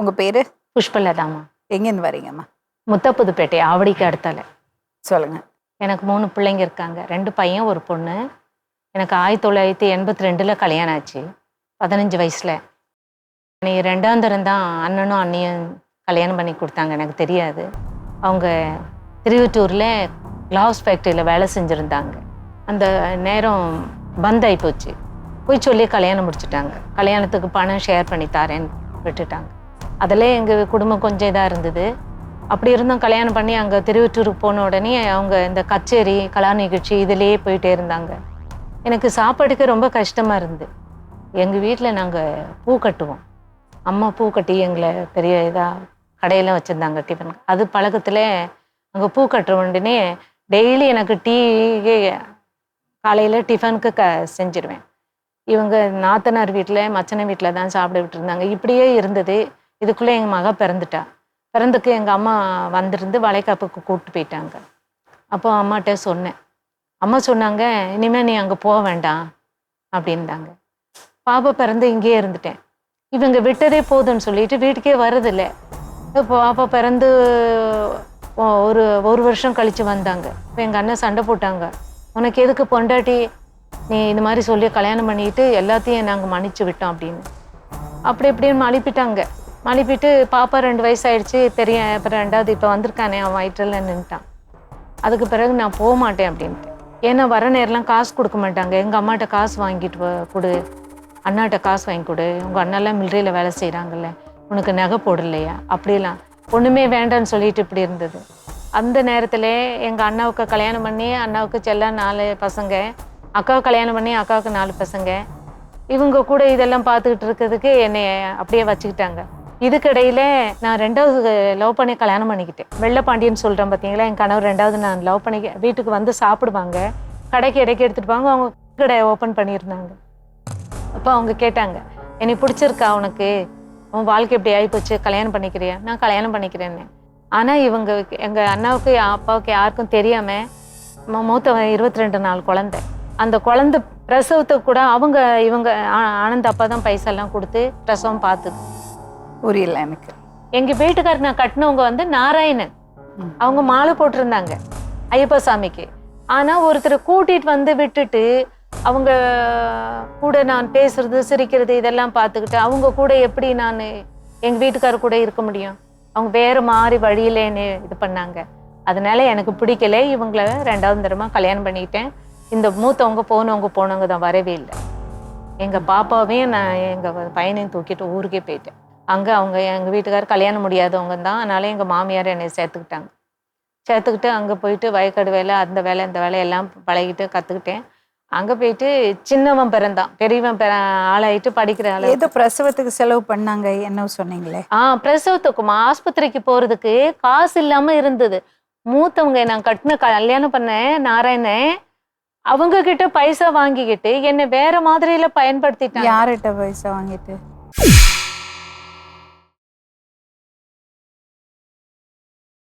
உங்க பேரு? புஷ்பலதாம்மா. எங்கேருந்து வரீங்கம்மா? முத்தப்புதுப்பேட்டை, ஆவடிக்கு அடுத்தால. சொல்லுங்க. எனக்கு 3 பிள்ளைங்க இருக்காங்க. 2 பையன், 1 பொண்ணு. எனக்கு 1982ல் கல்யாணம் ஆச்சு. 15 வயசுல. நீ 2ஆம் தரம் தான் அண்ணனும் அண்ணியும் கல்யாணம் பண்ணி கொடுத்தாங்க. எனக்கு தெரியாது. அவங்க திருவட்டூரில் கிளாஸ் ஃபேக்ட்ரியில் வேலை செஞ்சுருந்தாங்க. அந்த நேரம் பந்த் ஆகி போச்சு. போய் சொல்லி கல்யாணம் முடிச்சுட்டாங்க. கல்யாணத்துக்கு பணம் ஷேர் பண்ணி தரேன்னு விட்டுட்டாங்க. அதில் எங்கள் குடும்பம் கொஞ்சம் இதாக இருந்தது. அப்படி இருந்தும் கல்யாணம் பண்ணி அங்கே திருவட்டூருக்கு போன உடனே அவங்க இந்த கச்சேரி, கலா நிகழ்ச்சி இதிலேயே போயிட்டே இருந்தாங்க. எனக்கு சாப்பாடுக்கு ரொம்ப கஷ்டமாக இருந்து. எங்கள் வீட்டில் நாங்கள் பூ கட்டுவோம். அம்மா பூ கட்டி எங்களை பெரிய இதாக கடையில் வச்சுருந்தாங்க டிஃபன். அது பழக்கத்தில் அங்கே பூ கட்டுற உடனே டெய்லி எனக்கு டீ காலையில் டிஃபனுக்கு செஞ்சிருவேன். இவங்க நாத்தனார் வீட்டில், மச்சனை வீட்டில் தான் சாப்பிட விட்டுருந்தாங்க. இப்படியே இருந்தது. இதுக்குள்ளே எங்கள் மக பிறந்துட்டா. பிறந்துக்கு எங்கள் அம்மா வந்திருந்து வளைகாப்புக்கு கூப்பிட்டு போயிட்டாங்க. அப்போ அம்மாட்ட சொன்னேன். அம்மா சொன்னாங்க, இனிமேல் நீ அங்கே போக வேண்டாம் அப்படின்ட்டாங்க. பாப்பா பிறந்து இங்கேயே இருந்துட்டேன். இவங்க விட்டதே போதும்னு சொல்லிட்டு வீட்டுக்கே வரதில்லை. இப்போ பாப்பா பிறந்து ஒரு வருஷம் கழித்து வந்தாங்க. இப்போ எங்கள் அண்ணன் சண்டை போட்டாங்க. உனக்கு எதுக்கு பொண்டாட்டி, நீ இந்த மாதிரி சொல்லி கல்யாணம் பண்ணிட்டு எல்லாத்தையும் நாங்கள் மன்னிச்சு விட்டோம் அப்படின்னு. அப்படி இப்படின்னு மழுப்பிட்டாங்க. மழுப்பிட்டு பாப்பா 2 வயசு ஆயிடுச்சு தெரியும். அப்புறம் 2வது இப்போ வந்திருக்கானே, அவன் வயிற்றில் நின்றுட்டான். அதுக்கு பிறகு நான் போக மாட்டேன் அப்படின்ட்டு. ஏன்னா வர நேரம்லாம் காசு கொடுக்க மாட்டாங்க. எங்கள் அம்மாட்ட காசு வாங்கிட்டு கொடு, அண்ணாட்ட காசு வாங்கி கொடு, உங்கள் அண்ணெல்லாம் மிலிட்ரியில் வேலை செய்கிறாங்கல்ல, உனக்கு நகை போடலையா, அப்படிலாம் ஒன்றுமே வேண்டான்னு சொல்லிட்டு இப்படி இருந்தது. அந்த நேரத்தில் எங்கள் அண்ணாவுக்கு கல்யாணம் பண்ணி, அண்ணாவுக்கு செல்ல 4 பசங்க, அக்காவுக்கு கல்யாணம் பண்ணி அக்காவுக்கு 4 பசங்க. இவங்க கூட இதெல்லாம் பார்த்துக்கிட்டு இருக்கிறதுக்கு என்னை அப்படியே வச்சுக்கிட்டாங்க. இதுக்கிடையில் நான் 2வது லவ் பண்ணி கல்யாணம் பண்ணிக்கிட்டேன். வெள்ளைப்பாண்டியன்னு சொல்கிறேன் பார்த்தீங்களா, என் கணவர் 2வது நான் லவ் பண்ணி வீட்டுக்கு வந்து சாப்பிடுவாங்க, கடைக்கு இடைக்கு எடுத்துகிட்டு போவாங்க. அவங்க கடை ஓப்பன் பண்ணியிருந்தாங்க. அப்போ அவங்க கேட்டாங்க, என்னை பிடிச்சிருக்கா உனக்கு, உன் வாழ்க்கை இப்படி ஆகிப்போச்சு, கல்யாணம் பண்ணிக்கிறியா? நான் கல்யாணம் பண்ணிக்கிறேன்னு. ஆனால் இவங்க எங்கள் அண்ணாவுக்கு அப்பாவுக்கு யாருக்கும் தெரியாமல் மூத்தவன் 22 நாள் குழந்தை. அந்த குழந்தை பிரசவத்துக்கு கூட இவங்க ஆனந்த அப்பா தான் பைசெல்லாம் கொடுத்து பிரசவம் பார்த்துது. புரியல எனக்கு. எங்கள் வீட்டுக்காரர் நான் கட்டினவங்க வந்து நாராயணன். அவங்க மாலை போட்டிருந்தாங்க ஐயப்பா சாமிக்கு. ஆனால் ஒருத்தரை கூட்டிகிட்டு வந்து விட்டுட்டு அவங்க கூட நான் பேசுறது, சிரிக்கிறது இதெல்லாம் பார்த்துக்கிட்டு அவங்க கூட எப்படி நான் எங்கள் வீட்டுக்காரர் கூட இருக்க முடியும்? அவங்க வேறு மாதிரி வழியில் என்ன இது பண்ணாங்க. அதனால எனக்கு பிடிக்கல. இவங்களை 2வது தரமாக கல்யாணம் பண்ணிக்கிட்டேன். இந்த மூத்தவங்க போனவங்க தான் வரவே இல்லை. எங்கள் பாப்பாவையும் நான் எங்கள் பையனையும் தூக்கிட்டு ஊருக்கே போயிட்டேன். அங்கே அவங்க எங்கள் வீட்டுக்காரர் கல்யாணம் முடியாதவங்க தான். அதனால எங்கள் மாமியார் என்னை சேர்த்துக்கிட்டு அங்கே போயிட்டு வயக்காடு வேலை, அந்த வேலை, இந்த வேலை எல்லாம் பழகிட்டு கற்றுக்கிட்டேன். அங்கே போயிட்டு சின்னவன் பிறந்தான், பெரியவன் ஆளாயிட்டு படிக்கிற ஆள். ஏதோ பிரசவத்துக்கு செலவு பண்ணாங்க என்ன சொன்னீங்களே? பிரசவத்துக்குமா ஆஸ்பத்திரிக்கு போகிறதுக்கு காசு இல்லாமல் இருந்தது. மூத்தவங்க நான் கட்டின கல்யாணம் பண்ணேன் நாராயணன், அவங்க கிட்ட பைசா வாங்கிக்கிட்டு என்னை வேற மாதிரியில பயன்படுத்திட்டாங்க. யார்கிட்ட பைசா வாங்கிட்டு?